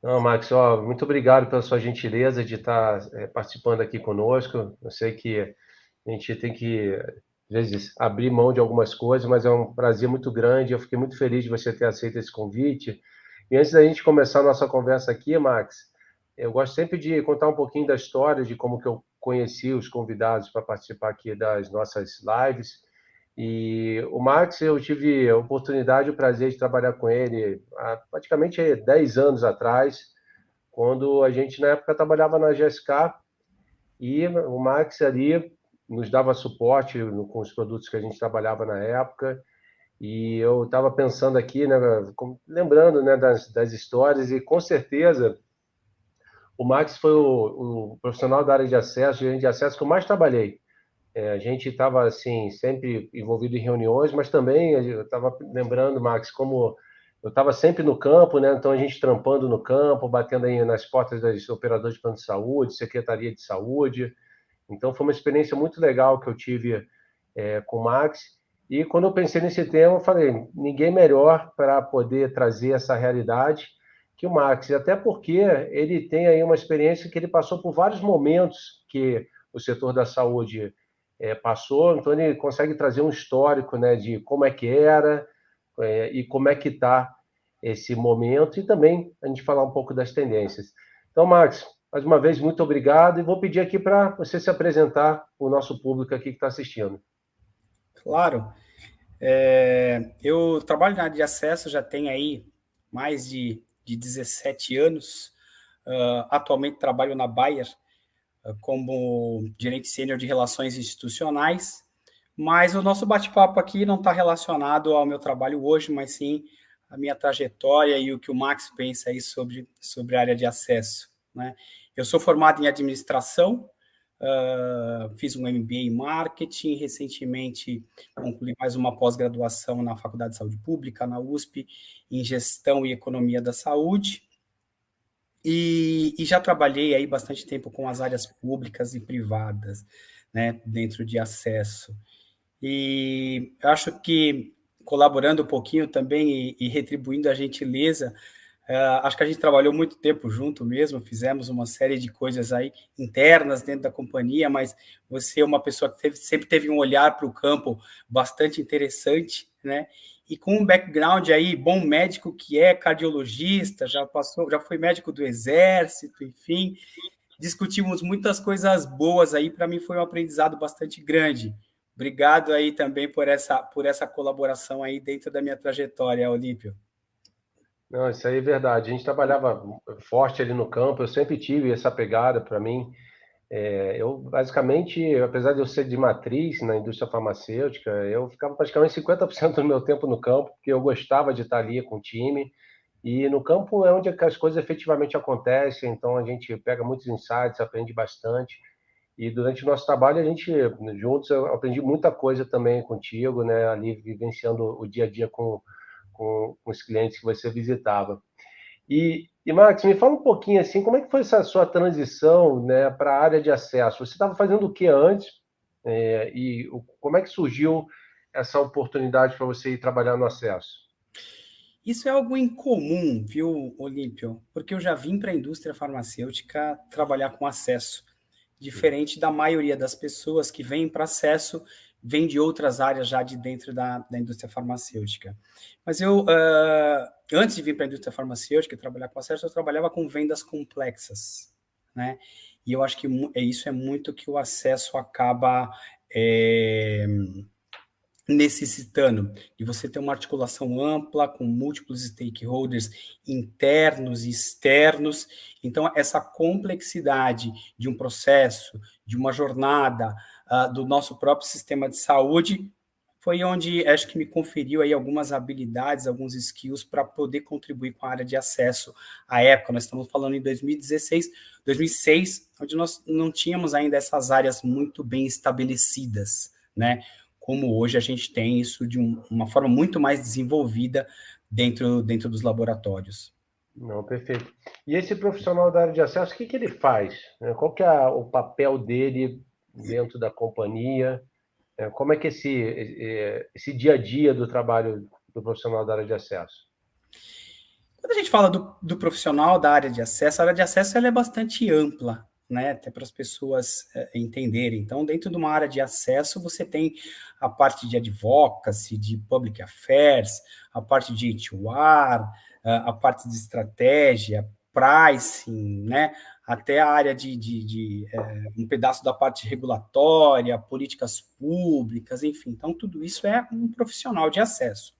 Não, Max, ó, muito obrigado pela sua gentileza de estar participando aqui conosco. Eu sei que a gente tem que, às vezes, abrir mão de algumas coisas, mas é um prazer muito grande. Eu fiquei muito feliz de você ter aceito esse convite. E antes da gente começar a nossa conversa aqui, Max, eu gosto sempre de contar um pouquinho da história de como que eu conheci os convidados para participar aqui das nossas lives. E o Max, eu tive a oportunidade e o prazer de trabalhar com ele há praticamente 10 anos atrás, quando a gente, na época, trabalhava na GSK e o Max ali nos dava suporte com os produtos que a gente trabalhava na época. E eu estava pensando aqui, né, lembrando, né, das histórias, e com certeza o Max foi o profissional da área de acesso, gerente de acesso que eu mais trabalhei. A gente estava assim sempre envolvido em reuniões, mas também eu estava lembrando, Max, como eu estava sempre no campo, né? Então a gente trampando no campo, batendo aí nas portas das operadoras de plano de saúde, secretaria de saúde. Então foi uma experiência muito legal que eu tive com o Max. E quando eu pensei nesse tema, eu falei, ninguém melhor para poder trazer essa realidade que o Max, e até porque ele tem aí uma experiência que ele passou por vários momentos que o setor da saúde passou, então ele consegue trazer um histórico, né, de como é que era e como é que está esse momento, e também a gente falar um pouco das tendências. Então, Max, mais uma vez, muito obrigado, e vou pedir aqui para você se apresentar para o nosso público aqui que está assistindo. Claro, eu trabalho na área de acesso já tem aí mais de 17 anos. Atualmente trabalho na Bayer como gerente sênior de relações institucionais, mas o nosso bate-papo aqui não está relacionado ao meu trabalho hoje, mas sim a minha trajetória e o que o Max pensa aí sobre a área de acesso, né? Eu sou formado em administração, fiz um MBA em marketing, recentemente concluí mais uma pós-graduação na Faculdade de Saúde Pública, na USP, em gestão e economia da saúde, e já trabalhei aí bastante tempo com as áreas públicas e privadas, né, dentro de acesso. E eu acho que, colaborando um pouquinho também e retribuindo a gentileza, acho que a gente trabalhou muito tempo junto mesmo, fizemos uma série de coisas aí internas dentro da companhia, mas você é uma pessoa que sempre teve um olhar para o campo bastante interessante, né? E com um background aí, bom médico que é cardiologista, já foi médico do exército, enfim, discutimos muitas coisas boas aí, para mim foi um aprendizado bastante grande. Obrigado aí também por essa colaboração aí dentro da minha trajetória, Olímpio. Não, isso aí é verdade. A gente trabalhava forte ali no campo, eu sempre tive essa pegada para mim. Eu, basicamente, apesar de eu ser de matriz na indústria farmacêutica, eu ficava praticamente 50% do meu tempo no campo, porque eu gostava de estar ali com o time. E no campo é onde as coisas efetivamente acontecem, então a gente pega muitos insights, aprende bastante. E durante o nosso trabalho, a gente, juntos, eu aprendi muita coisa também contigo, né? Ali vivenciando o dia a dia com os clientes que você visitava. E Max, me fala um pouquinho assim, como é que foi essa sua transição, né, para a área de acesso? Você estava fazendo o que antes? Como é que surgiu essa oportunidade para você ir trabalhar no acesso? Isso é algo incomum, viu, Olímpio? Porque eu já vim para a indústria farmacêutica trabalhar com acesso, diferente da maioria das pessoas que vêm para acesso, vêm de outras áreas já de dentro da indústria farmacêutica. Mas antes de vir para a indústria farmacêutica e trabalhar com acesso, eu trabalhava com vendas complexas, né? E eu acho que isso é muito que o acesso acaba é, necessitando de você ter uma articulação ampla com múltiplos stakeholders internos e externos. Então, essa complexidade de um processo, de uma jornada do nosso próprio sistema de saúde, foi onde acho que me conferiu aí algumas habilidades, alguns skills para poder contribuir com a área de acesso à época. Nós estamos falando em 2016, 2006, onde nós não tínhamos ainda essas áreas muito bem estabelecidas, né? Como hoje a gente tem isso de uma forma muito mais desenvolvida dentro dos laboratórios. Não, perfeito. E esse profissional da área de acesso, o que que ele faz? Né? Qual que é o papel dele dentro da companhia? Como é que esse dia a dia do trabalho do profissional da área de acesso? Quando a gente fala do profissional da área de acesso, a área de acesso ela é bastante ampla, né? Até para as pessoas entenderem. Então, dentro de uma área de acesso, você tem a parte de advocacy, de public affairs, a parte de HR, a parte de estratégia, pricing, né? Até a área de um pedaço da parte regulatória, políticas públicas, enfim. Então, tudo isso é um profissional de acesso.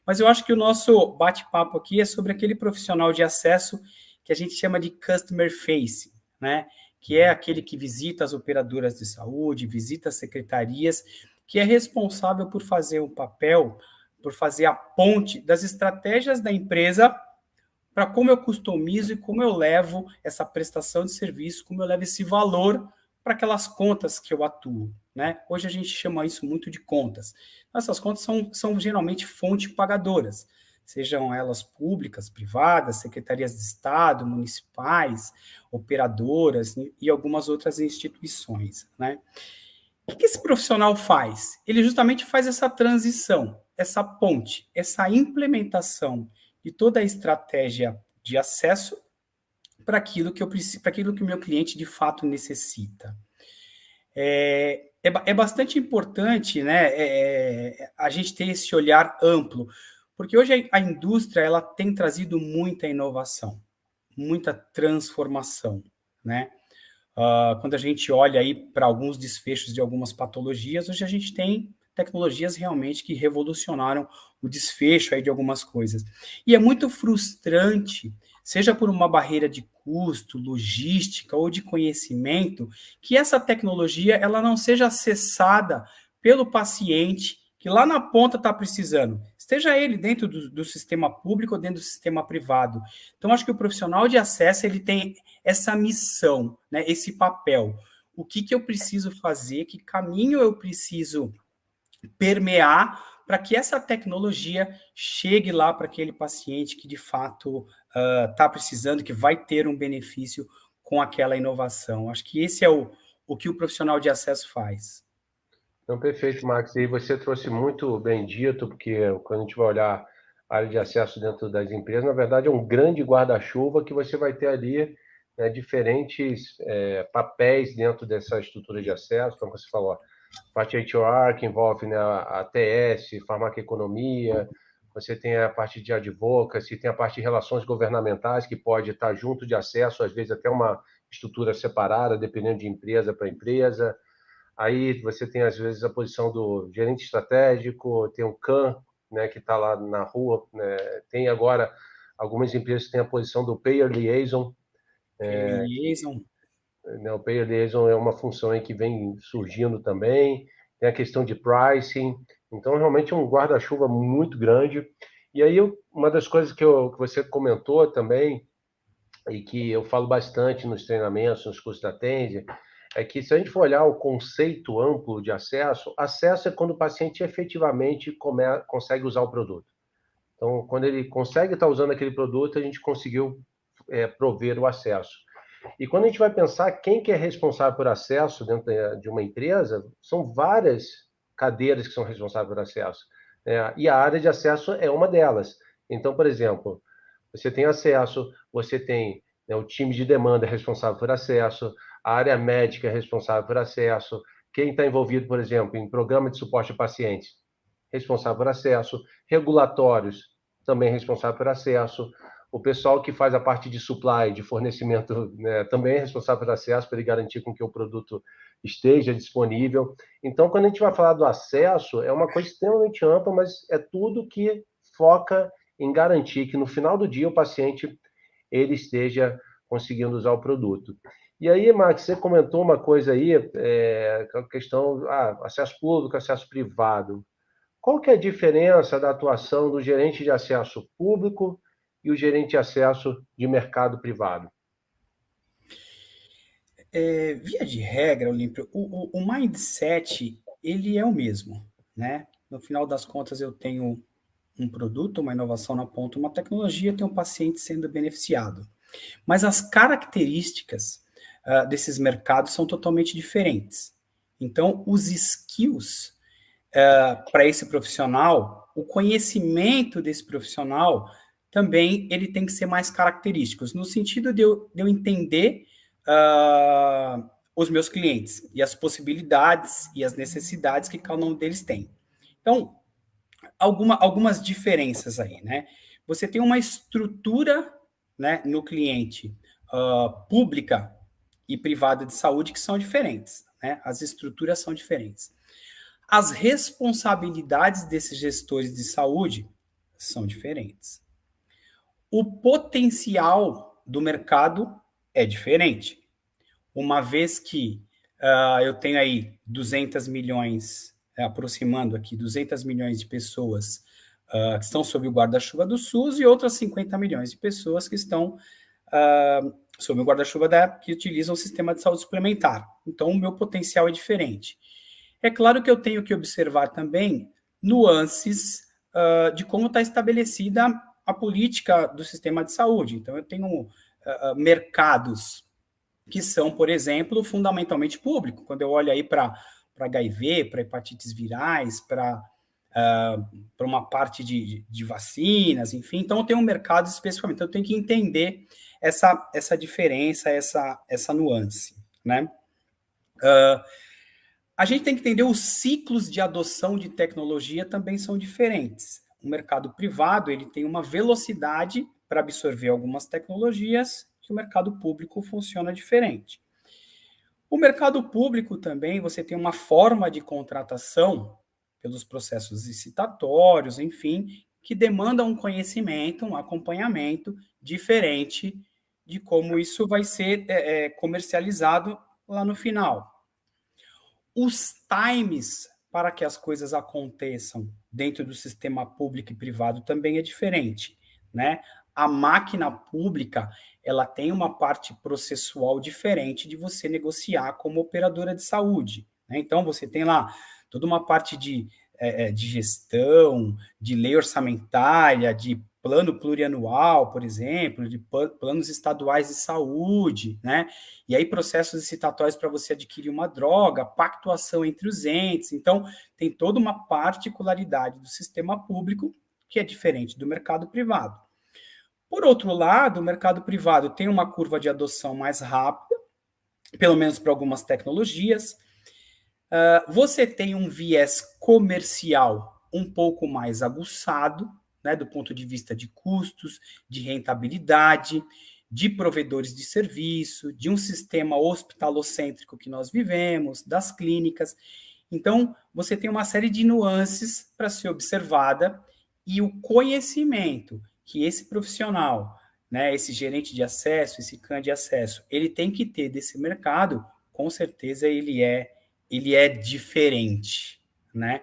Mas eu acho que o nosso bate-papo aqui é sobre aquele profissional de acesso que a gente chama de customer facing, né? Que é aquele que visita as operadoras de saúde, visita as secretarias, que é responsável por fazer o papel, por fazer a ponte das estratégias da empresa para como eu customizo e como eu levo essa prestação de serviço, como eu levo esse valor para aquelas contas que eu atuo. Né? Hoje a gente chama isso muito de contas. Essas contas são geralmente fontes pagadoras, sejam elas públicas, privadas, secretarias de Estado, municipais, operadoras e algumas outras instituições. Né? O que esse profissional faz? Ele justamente faz essa transição, essa ponte, essa implementação de toda a estratégia de acesso para aquilo que eu preciso, para aquilo que o meu cliente de fato necessita. É bastante importante, né, a gente ter esse olhar amplo, porque hoje a indústria ela tem trazido muita inovação, muita transformação, né? Quando a gente olha aí para alguns desfechos de algumas patologias, hoje a gente tem tecnologias realmente que revolucionaram o desfecho aí de algumas coisas. E é muito frustrante, seja por uma barreira de custo, logística ou de conhecimento, que essa tecnologia ela não seja acessada pelo paciente que lá na ponta está precisando, esteja ele dentro do sistema público ou dentro do sistema privado. Então, acho que o profissional de acesso ele tem essa missão, né, esse papel. O que eu preciso fazer, que caminho eu preciso permear para que essa tecnologia chegue lá para aquele paciente que de fato está precisando, que vai ter um benefício com aquela inovação. Acho que esse é o que o profissional de acesso faz. Então, perfeito, Max. E você trouxe muito bem dito, porque quando a gente vai olhar a área de acesso dentro das empresas, na verdade é um grande guarda-chuva que você vai ter ali, né, diferentes papéis dentro dessa estrutura de acesso, como você falou, a parte HR, que envolve, né, a TS, farmacoeconomia, você tem a parte de advocacy, tem a parte de relações governamentais, que pode estar junto de acesso, às vezes até uma estrutura separada, dependendo de empresa para empresa. Aí você tem, às vezes, a posição do gerente estratégico, tem o CAM, né, que está lá na rua, né? Tem agora algumas empresas que têm a posição do Payer Liaison. Liaison. Né, o Payer Liaison é uma função aí que vem surgindo também. Tem a questão de pricing. Então, realmente é um guarda-chuva muito grande. E aí, uma das coisas que você comentou também, e que eu falo bastante nos treinamentos, nos cursos da Tende, é que se a gente for olhar o conceito amplo de acesso, acesso é quando o paciente efetivamente consegue usar o produto. Então, quando ele consegue estar usando aquele produto, a gente conseguiu prover o acesso. E quando a gente vai pensar quem que é responsável por acesso dentro de uma empresa, são várias cadeiras que são responsáveis por acesso. E a área de acesso é uma delas. Então, por exemplo, você tem acesso, você tem, né, o time de demanda responsável por acesso, a área médica responsável por acesso, quem está envolvido, por exemplo, em programa de suporte a pacientes, responsável por acesso, regulatórios, também responsável por acesso, o pessoal que faz a parte de supply, de fornecimento, né, também é responsável por acesso, para ele garantir com que o produto esteja disponível. Então, quando a gente vai falar do acesso, é uma coisa extremamente ampla, mas é tudo que foca em garantir que no final do dia o paciente ele esteja conseguindo usar o produto. E aí, Max, você comentou uma coisa aí, a questão acesso público, acesso privado. Qual que é a diferença da atuação do gerente de acesso público e o gerente de acesso de mercado privado? Via de regra, Olímpio, o mindset ele é o mesmo, né? No final das contas, eu tenho um produto, uma inovação na ponta, uma tecnologia, tem um paciente sendo beneficiado. Mas as características desses mercados são totalmente diferentes. Então, os skills para esse profissional, o conhecimento desse profissional também ele tem que ser mais característicos, no sentido de eu entender os meus clientes e as possibilidades e as necessidades que cada um deles tem. Então, algumas diferenças aí, né? Você tem uma estrutura, né, no cliente pública e privada de saúde que são diferentes, né? As estruturas são diferentes. As responsabilidades desses gestores de saúde são diferentes. O potencial do mercado é diferente, uma vez que eu tenho aí 200 milhões, aproximando aqui, 200 milhões de pessoas que estão sob o guarda-chuva do SUS e outras 50 milhões de pessoas que estão sob o guarda-chuva que utilizam o sistema de saúde suplementar. Então, o meu potencial é diferente. É claro que eu tenho que observar também nuances de como está estabelecida a política do sistema de saúde. Então, eu tenho mercados que são, por exemplo, fundamentalmente públicos. Quando eu olho aí para HIV, para hepatites virais, para uma parte de vacinas, enfim. Então, eu tenho um mercado especificamente. Então, eu tenho que entender essa diferença, essa nuance, né? A gente tem que entender os ciclos de adoção de tecnologia também são diferentes. O mercado privado ele tem uma velocidade para absorver algumas tecnologias que o mercado público funciona diferente. O mercado público também, você tem uma forma de contratação pelos processos licitatórios, enfim, que demanda um conhecimento, um acompanhamento diferente de como isso vai ser comercializado lá no final. Os times para que as coisas aconteçam dentro do sistema público e privado também é diferente, né? A máquina pública, ela tem uma parte processual diferente de você negociar como operadora de saúde, né? Então, você tem lá toda uma parte de gestão, de lei orçamentária, de plano plurianual, por exemplo, de planos estaduais de saúde, né? E aí processos licitatórios para você adquirir uma droga, pactuação entre os entes. Então, tem toda uma particularidade do sistema público que é diferente do mercado privado. Por outro lado, o mercado privado tem uma curva de adoção mais rápida, pelo menos para algumas tecnologias. Você tem um viés comercial um pouco mais aguçado, né, do ponto de vista de custos, de rentabilidade, de provedores de serviço, de um sistema hospitalocêntrico que nós vivemos, das clínicas. Então, você tem uma série de nuances para ser observada e o conhecimento que esse profissional, né, esse gerente de acesso, esse CAN de acesso, ele tem que ter desse mercado, com certeza ele é diferente, né?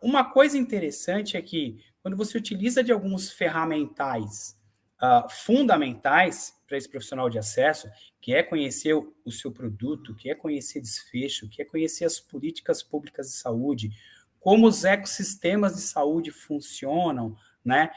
Uma coisa interessante é que quando você utiliza de alguns ferramentais fundamentais para esse profissional de acesso, que é conhecer o seu produto, que é conhecer desfecho, que é conhecer as políticas públicas de saúde, como os ecossistemas de saúde funcionam, né?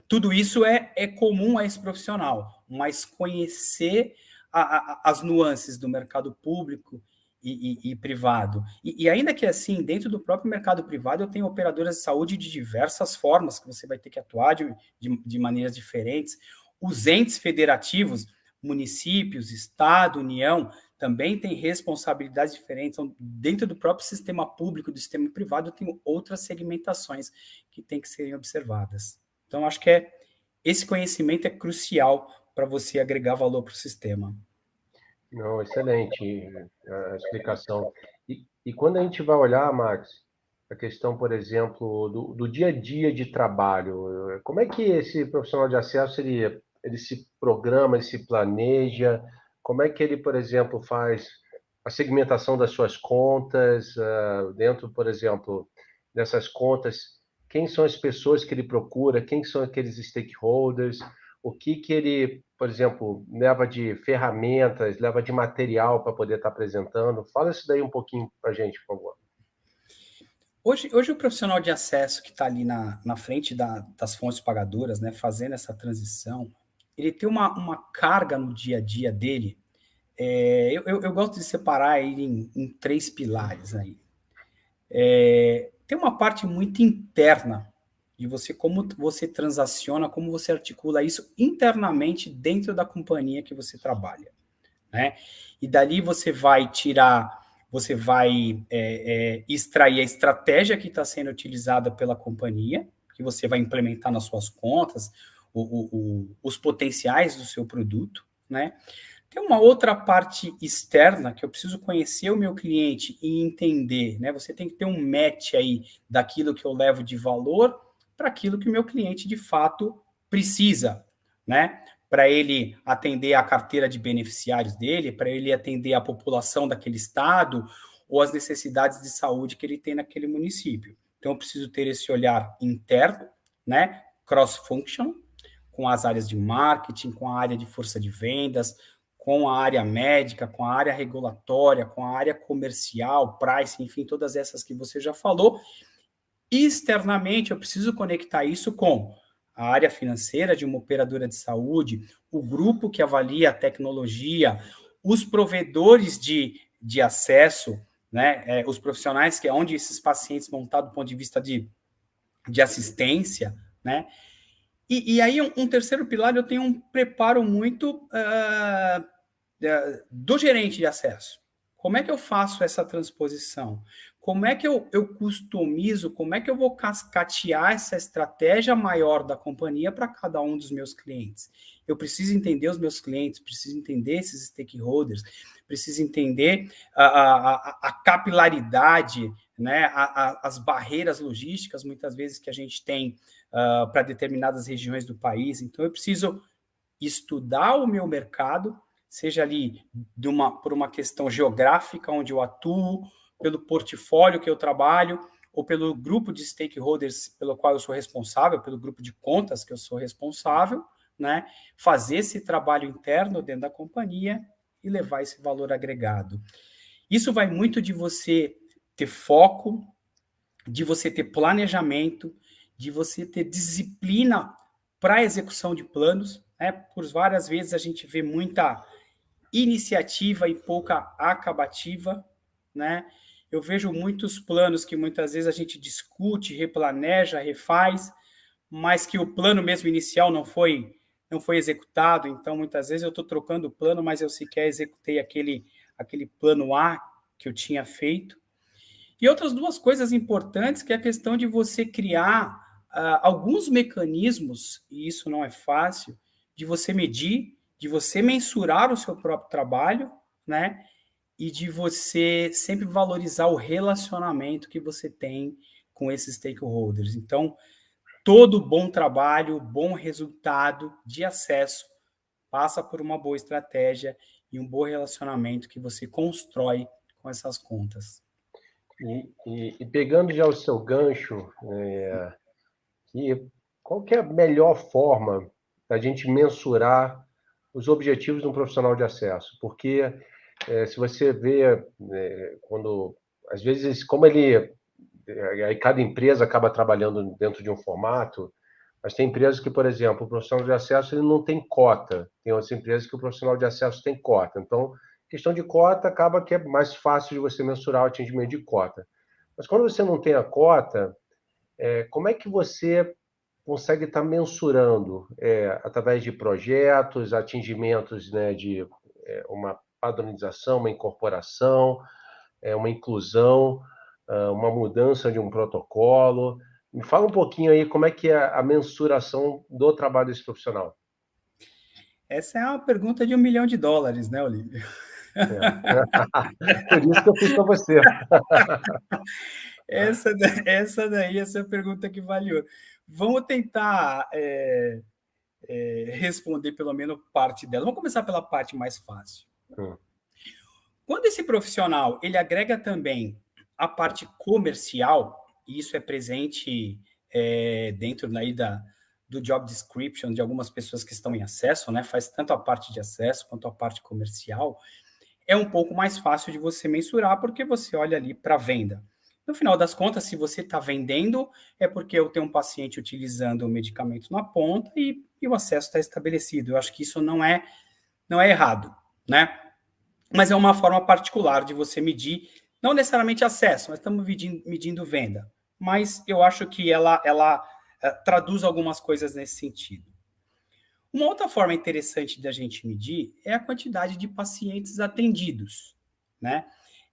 Tudo isso é comum a esse profissional, mas conhecer as nuances do mercado público e privado. E ainda que assim, dentro do próprio mercado privado, eu tenho operadoras de saúde de diversas formas, que você vai ter que atuar de maneiras diferentes. Os entes federativos, municípios, Estado, União, também têm responsabilidades diferentes. Então, dentro do próprio sistema público, do sistema privado, eu tenho outras segmentações que têm que serem observadas. Então, acho que esse conhecimento é crucial para você agregar valor para o sistema. Não, excelente a explicação. E quando a gente vai olhar, Max, a questão, por exemplo, do dia a dia de trabalho, como é que esse profissional de acesso ele se programa, ele se planeja? Como é que ele, por exemplo, faz a segmentação das suas contas, dentro, por exemplo, dessas contas, quem são as pessoas que ele procura, quem são aqueles stakeholders, o que ele, por exemplo, leva de ferramentas, leva de material para poder estar apresentando. Fala isso daí um pouquinho para a gente, por favor. Hoje o profissional de acesso que está ali na frente das fontes pagadoras, né, fazendo essa transição, ele tem uma carga no dia a dia dele. Eu gosto de separar ele em três pilares aí. Tem uma parte muito interna de você, como você transaciona, como você articula isso internamente dentro da companhia que você trabalha, né? E dali você vai extrair a estratégia que está sendo utilizada pela companhia, que você vai implementar nas suas contas, os potenciais do seu produto, né? Tem uma outra parte externa que eu preciso conhecer o meu cliente e entender, né? Você tem que ter um match aí daquilo que eu levo de valor para aquilo que o meu cliente de fato precisa, né? Para ele atender a carteira de beneficiários dele, para ele atender a população daquele estado ou as necessidades de saúde que ele tem naquele município. Então, eu preciso ter esse olhar interno, né? Cross-function, com as áreas de marketing, com a área de força de vendas, com a área médica, com a área regulatória, com a área comercial, price, enfim, todas essas que você já falou. Externamente, eu preciso conectar isso com a área financeira de uma operadora de saúde, o grupo que avalia a tecnologia, os provedores de acesso, né, os profissionais que é onde esses pacientes vão estar do ponto de vista de assistência, né? E aí, um terceiro pilar, eu tenho um preparo muito do gerente de acesso. Como é que eu faço essa transposição? Como é que eu customizo, como é que eu vou cascatear essa estratégia maior da companhia para cada um dos meus clientes? Eu preciso entender os meus clientes, preciso entender esses stakeholders, preciso entender a capilaridade, né, as barreiras logísticas, muitas vezes, que a gente tem para determinadas regiões do país. Então, eu preciso estudar o meu mercado, seja ali por uma questão geográfica onde eu atuo, pelo portfólio que eu trabalho, ou pelo grupo de stakeholders pelo qual eu sou responsável, pelo grupo de contas que eu sou responsável, né? Fazer esse trabalho interno dentro da companhia e levar esse valor agregado. Isso vai muito de você ter foco, de você ter planejamento, de você ter disciplina para a execução de planos, né? Por várias vezes a gente vê muita iniciativa e pouca acabativa, né? Eu vejo muitos planos que muitas vezes a gente discute, replaneja, refaz, mas que o plano mesmo inicial não foi executado. Então, muitas vezes eu estou trocando o plano, mas eu sequer executei aquele plano A que eu tinha feito. E outras duas coisas importantes, que é a questão de você criar alguns mecanismos, e isso não é fácil, de você medir, de você mensurar o seu próprio trabalho, né? E de você sempre valorizar o relacionamento que você tem com esses stakeholders. Então, todo bom trabalho, bom resultado de acesso passa por uma boa estratégia e um bom relacionamento que você constrói com essas contas. E pegando já o seu gancho, qual que é a melhor forma da gente mensurar os objetivos de um profissional de acesso? Porque se você vê, quando às vezes, como ele, aí cada empresa acaba trabalhando dentro de um formato, mas tem empresas que, por exemplo, o profissional de acesso ele não tem cota. Tem outras empresas que o profissional de acesso tem cota. Então, questão de cota acaba que é mais fácil de você mensurar o atingimento de cota. Mas quando você não tem a cota, como é que você consegue estar mensurando através de projetos, atingimentos, né, de uma padronização, uma incorporação, uma inclusão, uma mudança de um protocolo? Me fala um pouquinho aí como é que é a mensuração do trabalho desse profissional. Essa é uma pergunta de $1 milhão, né, Olívio? Por isso que eu fiz para você. Essa daí é a pergunta que vale ouro. Vamos tentar responder pelo menos parte dela. Vamos começar pela parte mais fácil. Quando esse profissional ele agrega também a parte comercial, e isso é presente dentro daí do job description de algumas pessoas que estão em acesso, né? Faz tanto a parte de acesso quanto a parte comercial, é um pouco mais fácil de você mensurar, porque você olha ali para a venda. No final das contas, se você está vendendo, é porque eu tenho um paciente utilizando o medicamento na ponta e o acesso está estabelecido. Eu acho que isso não é errado, né? Mas é uma forma particular de você medir, não necessariamente acesso, mas estamos medindo venda. Mas eu acho que ela traduz algumas coisas nesse sentido. Uma outra forma interessante da gente medir é a quantidade de pacientes atendidos, né?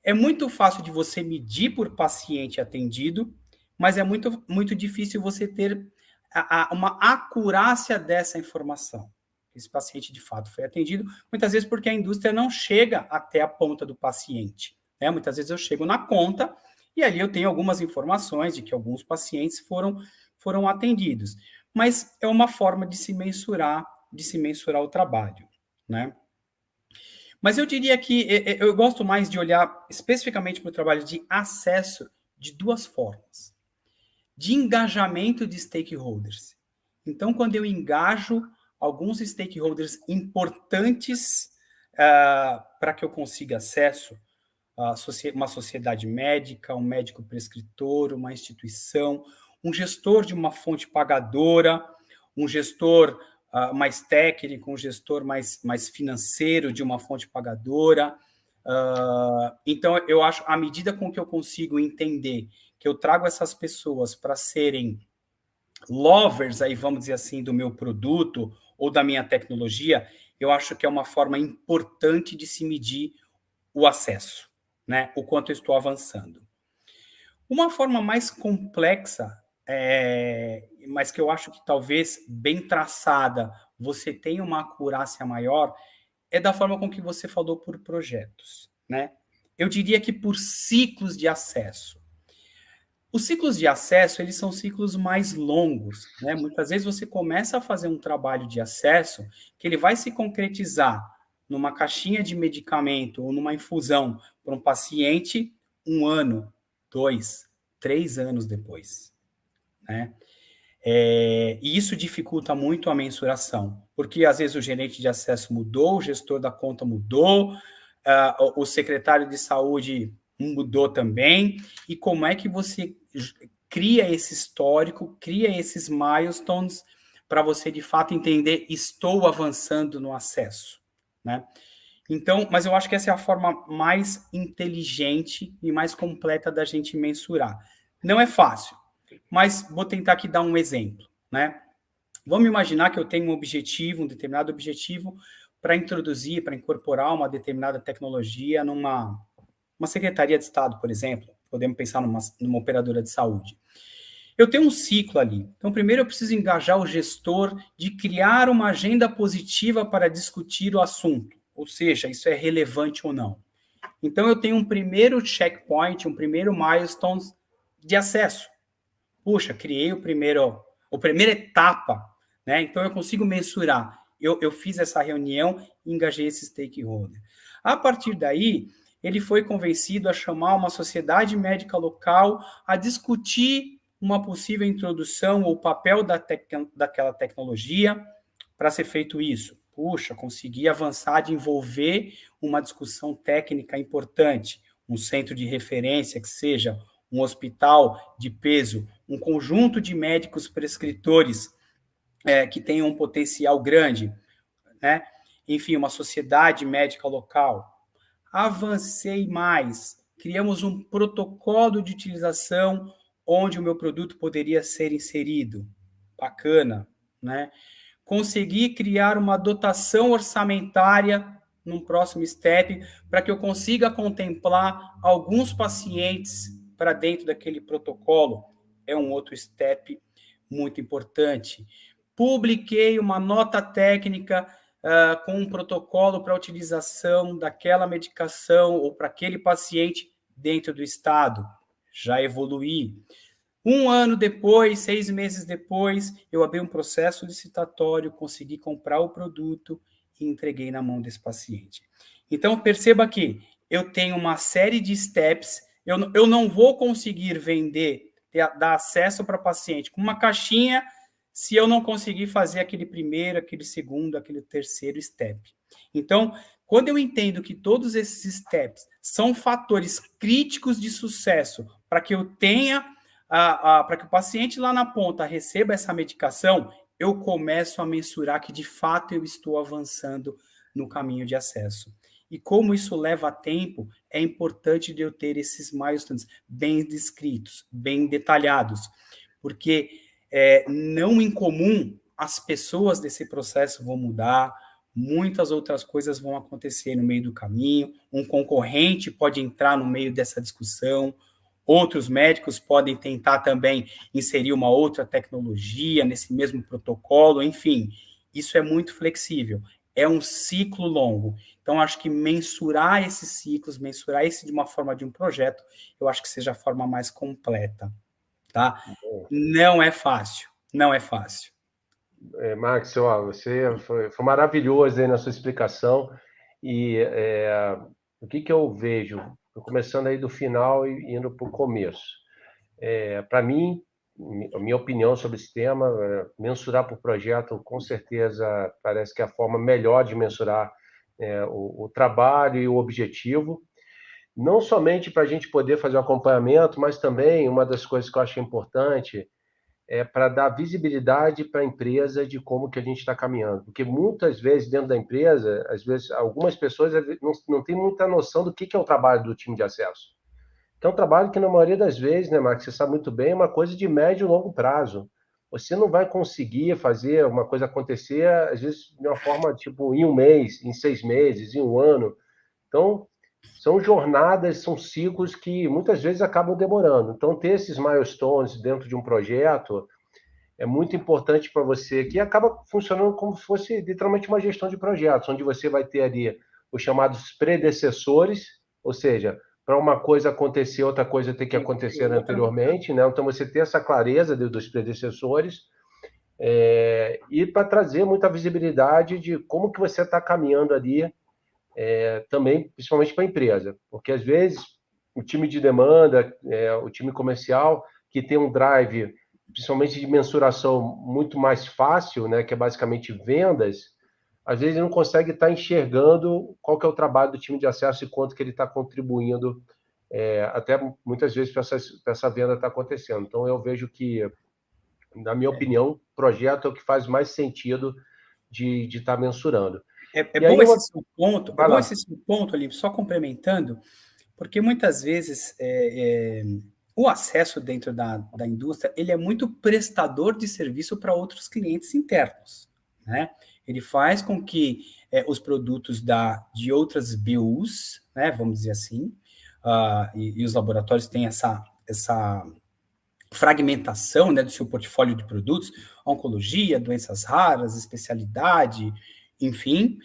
É muito fácil de você medir por paciente atendido, mas é muito difícil você ter uma acurácia dessa informação. Esse paciente, de fato, foi atendido, muitas vezes porque a indústria não chega até a ponta do paciente, né? Muitas vezes eu chego na conta e ali eu tenho algumas informações de que alguns pacientes foram atendidos. Mas é uma forma de se mensurar o trabalho, né? Mas eu diria que eu gosto mais de olhar especificamente para o trabalho de acesso de duas formas. De engajamento de stakeholders. Então, quando eu engajo alguns stakeholders importantes para que eu consiga acesso a uma sociedade médica, um médico prescritor, uma instituição, um gestor de uma fonte pagadora, um gestor mais técnico, um gestor mais financeiro de uma fonte pagadora. Então, eu acho, à medida com que eu consigo entender que eu trago essas pessoas para serem lovers, aí vamos dizer assim, do meu produto ou da minha tecnologia, eu acho que é uma forma importante de se medir o acesso, né? O quanto eu estou avançando. Uma forma mais complexa, mas que eu acho que talvez bem traçada, você tenha uma acurácia maior, é da forma com que você falou por projetos, né? Eu diria que por ciclos de acesso. Os ciclos de acesso, eles são ciclos mais longos, né? Muitas vezes você começa a fazer um trabalho de acesso que ele vai se concretizar numa caixinha de medicamento ou numa infusão para um paciente 1 ano, 2, 3 anos depois, né? E isso dificulta muito a mensuração, porque às vezes o gerente de acesso mudou, o gestor da conta mudou, o secretário de saúde mudou também, e como é que você cria esse histórico, cria esses milestones para você de fato entender, estou avançando no acesso, né? Então, mas eu acho que essa é a forma mais inteligente e mais completa da gente mensurar. Não é fácil, mas vou tentar aqui dar um exemplo, né? Vamos imaginar que eu tenho um objetivo, um determinado objetivo, para introduzir, para incorporar uma determinada tecnologia numa secretaria de Estado, por exemplo. Podemos pensar numa operadora de saúde. Eu tenho um ciclo ali. Então, primeiro eu preciso engajar o gestor de criar uma agenda positiva para discutir o assunto, ou seja, isso é relevante ou não. Então, eu tenho um primeiro checkpoint, um primeiro milestone de acesso. Puxa, criei a primeira etapa, né? Então, eu consigo mensurar. Eu fiz essa reunião e engajei esse stakeholder. A partir daí, ele foi convencido a chamar uma sociedade médica local a discutir uma possível introdução ou papel daquela tecnologia para ser feito isso. Puxa, consegui avançar de envolver uma discussão técnica importante, um centro de referência que seja um hospital de peso, um conjunto de médicos prescritores que tenham um potencial grande, né? Enfim, uma sociedade médica local. Avancei mais, criamos um protocolo de utilização onde o meu produto poderia ser inserido. Bacana, né? Consegui criar uma dotação orçamentária num próximo step para que eu consiga contemplar alguns pacientes para dentro daquele protocolo. É um outro step muito importante. Publiquei uma nota técnica com um protocolo para a utilização daquela medicação ou para aquele paciente dentro do estado. Já evoluí. 1 ano depois, 6 meses depois, eu abri um processo licitatório, consegui comprar o produto e entreguei na mão desse paciente. Então, perceba que eu tenho uma série de steps, eu não vou conseguir vender, dar acesso para paciente com uma caixinha se eu não conseguir fazer aquele primeiro, aquele segundo, aquele terceiro step. Então, quando eu entendo que todos esses steps são fatores críticos de sucesso para que eu tenha, para que o paciente lá na ponta receba essa medicação, eu começo a mensurar que de fato eu estou avançando no caminho de acesso. E como isso leva tempo, é importante de eu ter esses milestones bem descritos, bem detalhados, porque não incomum, as pessoas desse processo vão mudar, muitas outras coisas vão acontecer no meio do caminho, um concorrente pode entrar no meio dessa discussão, outros médicos podem tentar também inserir uma outra tecnologia nesse mesmo protocolo, enfim, isso é muito flexível, é um ciclo longo. Então, acho que mensurar esses ciclos, mensurar isso de uma forma de um projeto, eu acho que seja a forma mais completa, tá? Não é fácil, não é fácil. Max, ó, você foi maravilhoso aí na sua explicação. E o que eu vejo, começando aí do final e indo para o começo. Para mim, a minha opinião sobre esse tema, mensurar por projeto, com certeza, parece que é a forma melhor de mensurar o trabalho e o objetivo. Não somente para a gente poder fazer o acompanhamento, mas também uma das coisas que eu acho importante para dar visibilidade para a empresa de como que a gente está caminhando. Porque muitas vezes, dentro da empresa, às vezes, algumas pessoas não têm muita noção do que é o trabalho do time de acesso. Que é um trabalho que, na maioria das vezes, né, Marcos, você sabe muito bem, é uma coisa de médio e longo prazo. Você não vai conseguir fazer uma coisa acontecer, às vezes, de uma forma, tipo, em um mês, em 6 meses, em um ano. Então, são jornadas, são ciclos que muitas vezes acabam demorando. Então, ter esses milestones dentro de um projeto é muito importante para você, que acaba funcionando como se fosse literalmente uma gestão de projetos, onde você vai ter ali os chamados predecessores, ou seja, para uma coisa acontecer, outra coisa tem que acontecer anteriormente, né? Então você ter essa clareza dos predecessores e para trazer muita visibilidade de como que você está caminhando ali, também, principalmente para a empresa, porque às vezes o time de demanda, o time comercial, que tem um drive, principalmente de mensuração muito mais fácil, né, que é basicamente vendas, às vezes não consegue estar enxergando qual que é o trabalho do time de acesso e quanto que ele está contribuindo, até muitas vezes para essa venda estar acontecendo. Então eu vejo que, na minha opinião, projeto é o que faz mais sentido de estar mensurando. É E aí bom esse seu ponto, vai lá. Olívio, só complementando, porque muitas vezes o acesso dentro da indústria ele é muito prestador de serviço para outros clientes internos, né? Ele faz com que os produtos de outras BUs, né, vamos dizer assim, e os laboratórios têm essa fragmentação, né, do seu portfólio de produtos, oncologia, doenças raras, especialidade, enfim,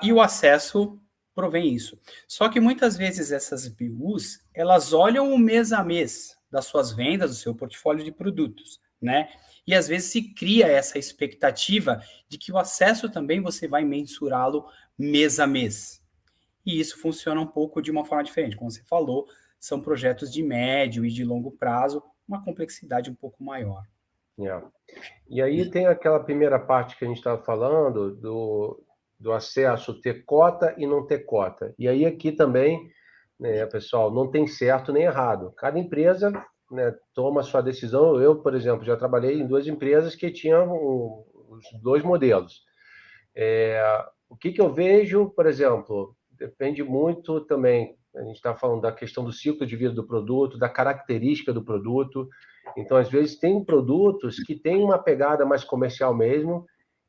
e o acesso provém isso. Só que muitas vezes essas BUs, elas olham o mês a mês das suas vendas, do seu portfólio de produtos, né? E às vezes se cria essa expectativa de que o acesso também você vai mensurá-lo mês a mês. E isso funciona um pouco de uma forma diferente. Como você falou, são projetos de médio e de longo prazo, uma complexidade um pouco maior. E aí tem aquela primeira parte que a gente estava falando do acesso ter cota e não ter cota. E aí aqui também, né, pessoal, não tem certo nem errado. Cada empresa, né, toma a sua decisão. Eu, por exemplo, já trabalhei em 2 empresas que tinham os 2 modelos. O que eu vejo, por exemplo, depende muito também. A gente está falando da questão do ciclo de vida do produto, da característica do produto. Então, às vezes, tem produtos que têm uma pegada mais comercial mesmo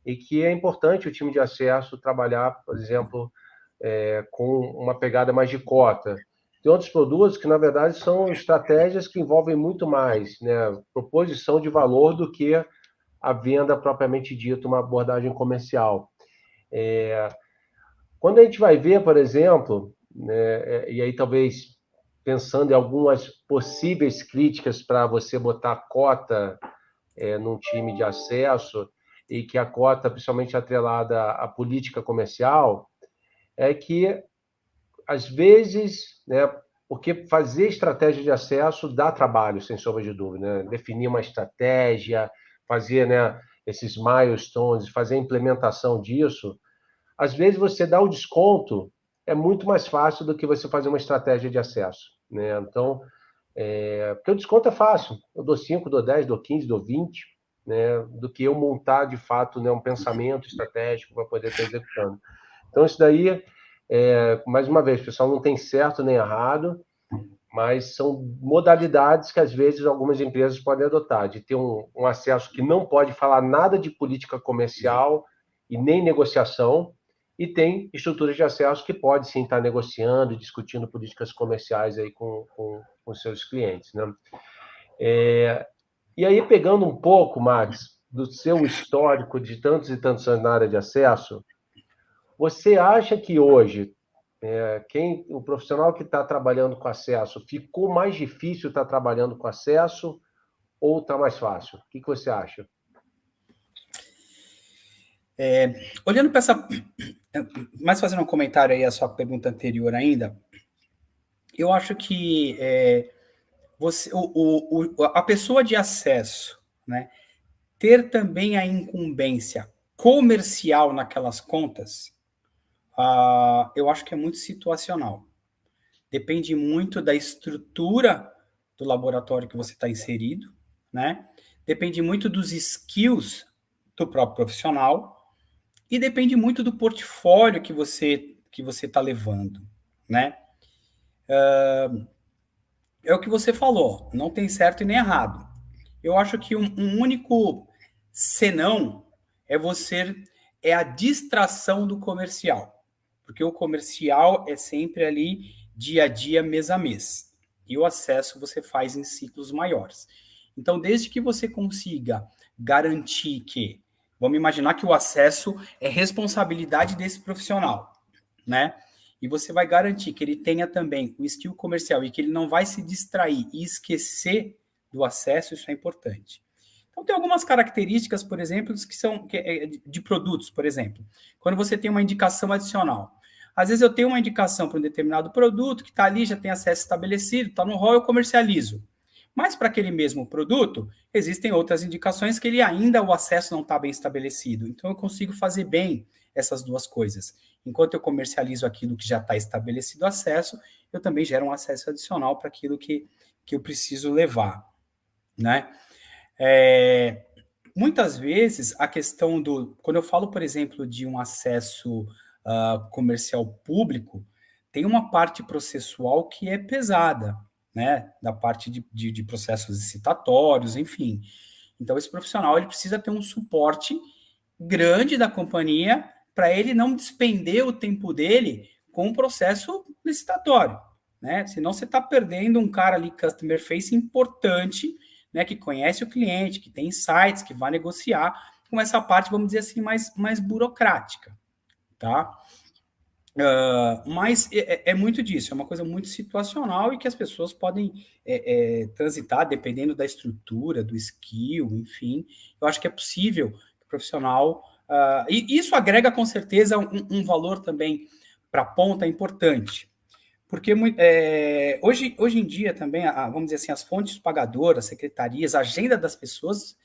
e que é importante o time de acesso trabalhar, por exemplo, com uma pegada mais de cota. Tem outros produtos que, na verdade, são estratégias que envolvem muito mais, né, proposição de valor do que a venda propriamente dita, uma abordagem comercial. Quando a gente vai ver, por exemplo, né, e aí talvez pensando em algumas possíveis críticas para você botar cota num time de acesso, e que a cota, principalmente atrelada à política comercial, é que, às vezes, né, porque fazer estratégia de acesso dá trabalho, sem sombra de dúvida, né? Definir uma estratégia, fazer, né, esses milestones, fazer a implementação disso, às vezes você dá o desconto, é muito mais fácil do que você fazer uma estratégia de acesso, né? Então, porque o desconto é fácil, eu dou 5, dou 10, dou 15, dou 20, né? Do que eu montar de fato, né, um pensamento estratégico para poder estar executando. Então, isso daí, mais uma vez, pessoal, não tem certo nem errado. mas são modalidades que, às vezes, algumas empresas podem adotar, de ter um acesso que não pode falar nada de política comercial e nem negociação, e tem estruturas de acesso que pode, sim, estar negociando, discutindo políticas comerciais aí com seus clientes, né? E aí, pegando um pouco, Max, do seu histórico de tantos e tantos anos na área de acesso, você acha que hoje o profissional que está trabalhando com acesso, ficou mais difícil estar trabalhando com acesso ou está mais fácil? O que você acha? Olhando para essa... Mas fazendo um comentário aí à sua pergunta anterior ainda, eu acho que a pessoa de acesso, né, ter também a incumbência comercial naquelas contas, eu acho que é muito situacional. Depende muito da estrutura do laboratório que você está inserido, né? Depende muito dos skills do próprio profissional e depende muito do portfólio que você está levando, né? É o que você falou, não tem certo e nem errado. Eu acho que um único senão é a distração do comercial, porque o comercial é sempre ali dia a dia, mês a mês, e o acesso você faz em ciclos maiores. Então, desde que você consiga garantir que, vamos imaginar que o acesso é responsabilidade desse profissional, né? E você vai garantir que ele tenha também o skill comercial e que ele não vai se distrair e esquecer do acesso, isso é importante. Então, tem algumas características, por exemplo, que são de produtos, por exemplo. Quando você tem uma indicação adicional. Às vezes eu tenho uma indicação para um determinado produto que está ali, já tem acesso estabelecido, está no rol, eu comercializo. Mas para aquele mesmo produto, existem outras indicações que ele ainda, o acesso não está bem estabelecido. Então, eu consigo fazer bem essas duas coisas. Enquanto eu comercializo aquilo que já está estabelecido acesso, eu também gero um acesso adicional para aquilo que eu preciso levar, né? Muitas vezes, a questão quando eu falo, por exemplo, de um acesso comercial público, tem uma parte processual que é pesada, né? Da parte de processos licitatórios, enfim. Então, esse profissional ele precisa ter um suporte grande da companhia para ele não despender o tempo dele com um processo licitatório, né? Senão você está perdendo um cara ali, customer face, importante, né? Que conhece o cliente, que tem insights, que vai negociar com essa parte, vamos dizer assim, mais burocrática, tá? Mas é muito disso, é uma coisa muito situacional e que as pessoas podem transitar dependendo da estrutura, do skill, enfim. Eu acho que é possível que o profissional... e isso agrega, com certeza, um valor também para a ponta importante. Porque hoje em dia também, vamos dizer assim, as fontes pagadoras, secretarias, a agenda das pessoas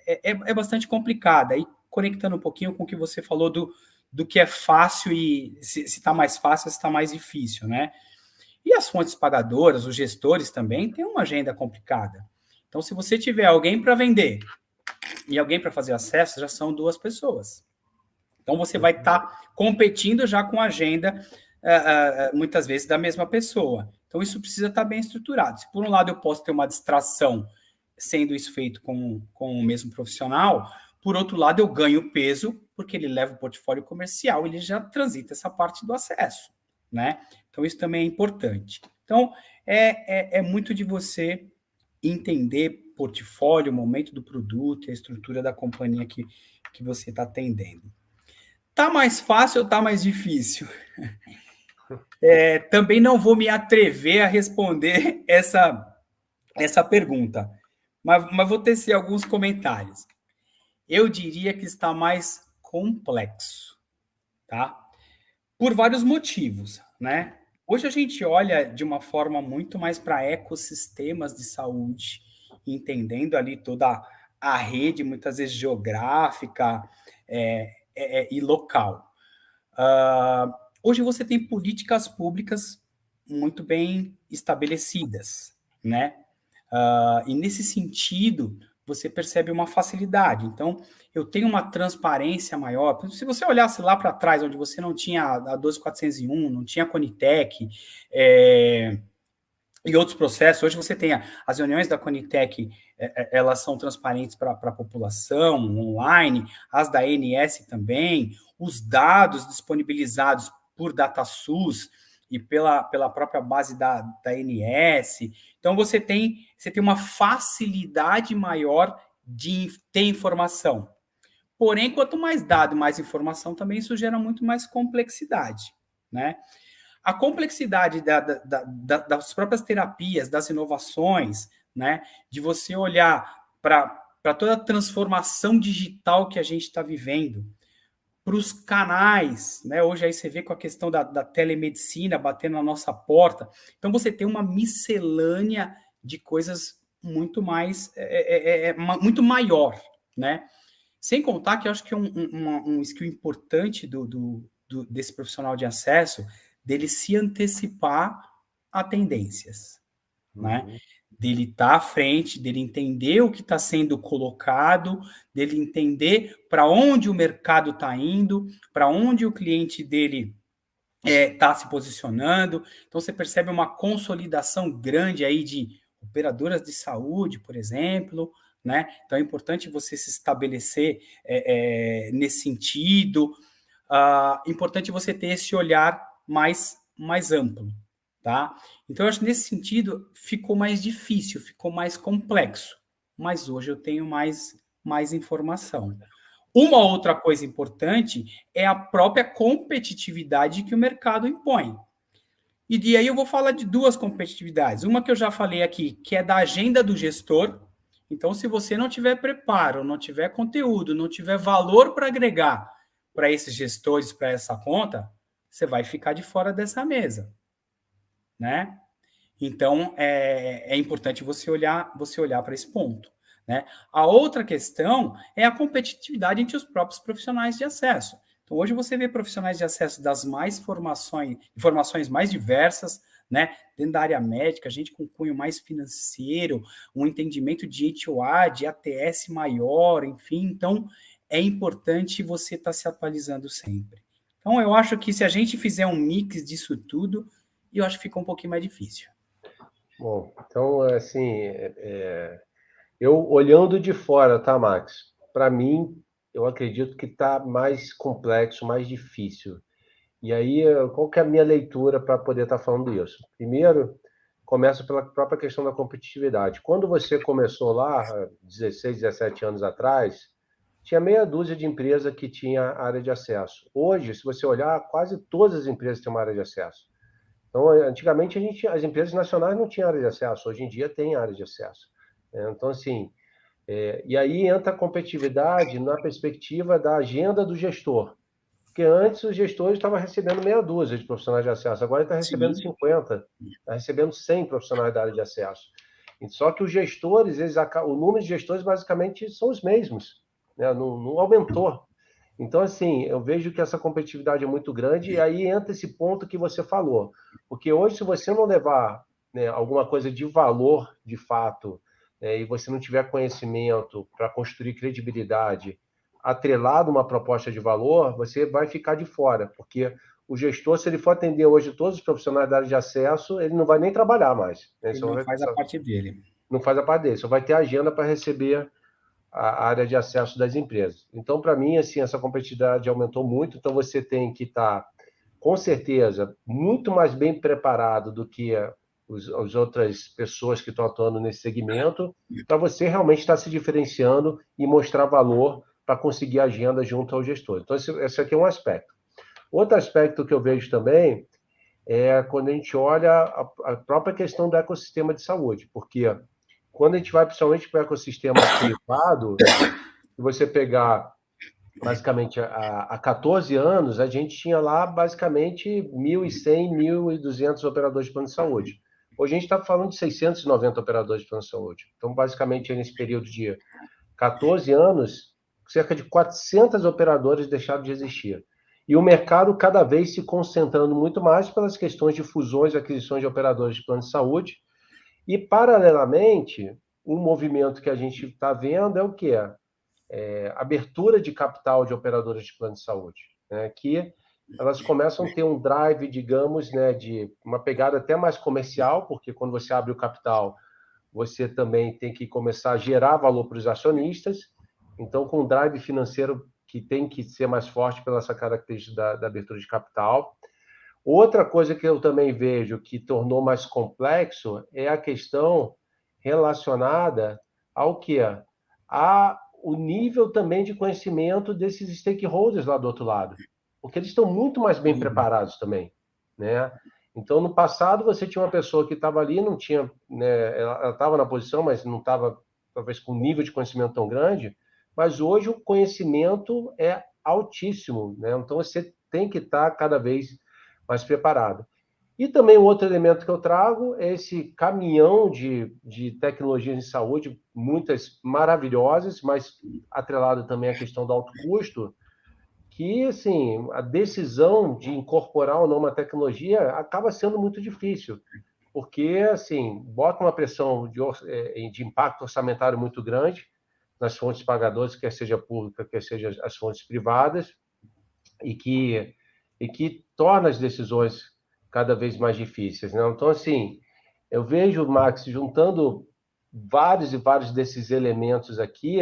é bastante complicada. E conectando um pouquinho com o que você falou do que é fácil e se está mais fácil ou se está mais difícil, né? E as fontes pagadoras, os gestores também, têm uma agenda complicada. Então, se você tiver alguém para vender e alguém para fazer acesso, já são duas pessoas. Então, você vai estar competindo já com a agenda, muitas vezes, da mesma pessoa. Então, isso precisa estar bem estruturado. Se, por um lado, eu posso ter uma distração sendo isso feito com o mesmo profissional, por outro lado, eu ganho peso, porque ele leva o portfólio comercial, ele já transita essa parte do acesso, né? Então, isso também é importante. Então, é muito de você entender portfólio, o momento do produto, a estrutura da companhia que você está atendendo. Tá mais fácil ou tá mais difícil? Também não vou me atrever a responder essa pergunta, mas vou tecer alguns comentários. Eu diria que está mais complexo, tá? Por vários motivos, né? Hoje a gente olha de uma forma muito mais para ecossistemas de saúde, entendendo ali toda a rede, muitas vezes geográfica e local. Hoje você tem políticas públicas muito bem estabelecidas, né? E nesse sentido, você percebe uma facilidade. Então, eu tenho uma transparência maior. Se você olhasse lá para trás, onde você não tinha a 12401, não tinha a Conitec, e outros processos. Hoje você tem as reuniões da Conitec, elas são transparentes para a população, online, as da ANS também, os dados disponibilizados por DataSUS e pela própria base da ANS. Então, você tem uma facilidade maior de ter informação. Porém, quanto mais dado, mais informação, também isso gera muito mais complexidade, né? A complexidade das próprias terapias, das inovações, né? De você olhar para toda a transformação digital que a gente está vivendo, para os canais, né? Hoje aí você vê com a questão da telemedicina batendo na nossa porta. Então você tem uma miscelânea de coisas muito mais, muito maior, né? Sem contar que eu acho que um skill importante desse profissional de acesso, dele se antecipar a tendências, né? Dele estar à frente, dele entender o que está sendo colocado, dele entender para onde o mercado está indo, para onde o cliente dele está se posicionando. Então, você percebe uma consolidação grande aí de operadoras de saúde, por exemplo, né? Então, é importante você se estabelecer nesse sentido. Importante você ter esse olhar mais amplo, tá? Então, eu acho que nesse sentido ficou mais difícil, ficou mais complexo, mas hoje eu tenho mais informação. Uma outra coisa importante é a própria competitividade que o mercado impõe. E aí eu vou falar de duas competitividades. Uma que eu já falei aqui, que é da agenda do gestor. Então, se você não tiver preparo, não tiver conteúdo, não tiver valor para agregar para esses gestores, para essa conta, você vai ficar de fora dessa mesa, né? Então, é importante você olhar para esse ponto, né? A outra questão é a competitividade entre os próprios profissionais de acesso. Então, hoje você vê profissionais de acesso das informações mais diversas, né? Dentro da área médica, gente com cunho mais financeiro, um entendimento de HOA, de ATS maior, enfim. Então, é importante você estar se atualizando sempre. Então, eu acho que se a gente fizer um mix disso tudo, eu acho que fica um pouquinho mais difícil. Bom, então, assim, eu olhando de fora, tá, Max? Para mim, eu acredito que está mais complexo, mais difícil. E aí, qual que é a minha leitura para poder estar falando isso? Primeiro, começa pela própria questão da competitividade. Quando você começou lá, 16, 17 anos atrás, tinha meia dúzia de empresas que tinha área de acesso. Hoje, se você olhar, quase todas as empresas têm uma área de acesso. Então, antigamente, as empresas nacionais não tinham área de acesso, hoje em dia tem área de acesso. Então, assim, e aí entra a competitividade na perspectiva da agenda do gestor. Porque antes o gestor estava recebendo meia dúzia de profissionais de acesso, agora ele está recebendo 50, está recebendo 100 profissionais da área de acesso. Só que os gestores, o número de gestores basicamente são os mesmos, né? Não aumentou. Então, assim, eu vejo que essa competitividade é muito grande e aí entra esse ponto que você falou. Porque hoje, se você não levar, né, alguma coisa de valor, de fato, e você não tiver conhecimento para construir credibilidade, atrelado a uma proposta de valor, você vai ficar de fora, porque o gestor, se ele for atender hoje todos os profissionais da área de acesso, ele não vai nem trabalhar mais, né? Ele não faz a parte dele. Não faz a parte dele, só vai ter agenda para receber a área de acesso das empresas. Então, para mim, assim, essa competitividade aumentou muito, então você tem que estar, com certeza, muito mais bem preparado do que as outras pessoas que estão atuando nesse segmento, para você realmente estar se diferenciando e mostrar valor para conseguir agenda junto ao gestor. Então, esse aqui é um aspecto. Outro aspecto que eu vejo também é quando a gente olha a própria questão do ecossistema de saúde, porque quando a gente vai principalmente para o ecossistema privado, se você pegar basicamente há 14 anos, a gente tinha lá basicamente 1.100, 1.200 operadores de plano de saúde. Hoje a gente está falando de 690 operadores de plano de saúde. Então, basicamente, nesse período de 14 anos, cerca de 400 operadoras deixaram de existir. E o mercado cada vez se concentrando muito mais pelas questões de fusões e aquisições de operadores de plano de saúde. E, paralelamente, um movimento que a gente está vendo é o quê? Abertura de capital de operadoras de plano de saúde, né? Que elas começam a ter um drive, digamos, né, de uma pegada até mais comercial, porque quando você abre o capital, você também tem que começar a gerar valor para os acionistas. Então, com um drive financeiro que tem que ser mais forte pela essa característica da abertura de capital. Outra coisa que eu também vejo que tornou mais complexo é a questão relacionada ao que? A o nível também de conhecimento desses stakeholders lá do outro lado, porque eles estão muito mais bem preparados também, né? Então, no passado, você tinha uma pessoa que estava ali, não tinha, né, ela estava na posição, mas não estava, talvez, com um nível de conhecimento tão grande, mas hoje o conhecimento é altíssimo, né? Então, você tem que estar cada vez mais preparado. E também um outro elemento que eu trago é esse caminhão de tecnologias em saúde, muitas maravilhosas, mas atrelado também à questão do alto custo, que, assim, a decisão de incorporar ou não uma tecnologia acaba sendo muito difícil, porque, assim, bota uma pressão de impacto orçamentário muito grande nas fontes pagadoras, quer seja pública, quer seja as fontes privadas, e que torna as decisões cada vez mais difíceis, né? Então, assim, eu vejo, Max, juntando vários e vários desses elementos aqui,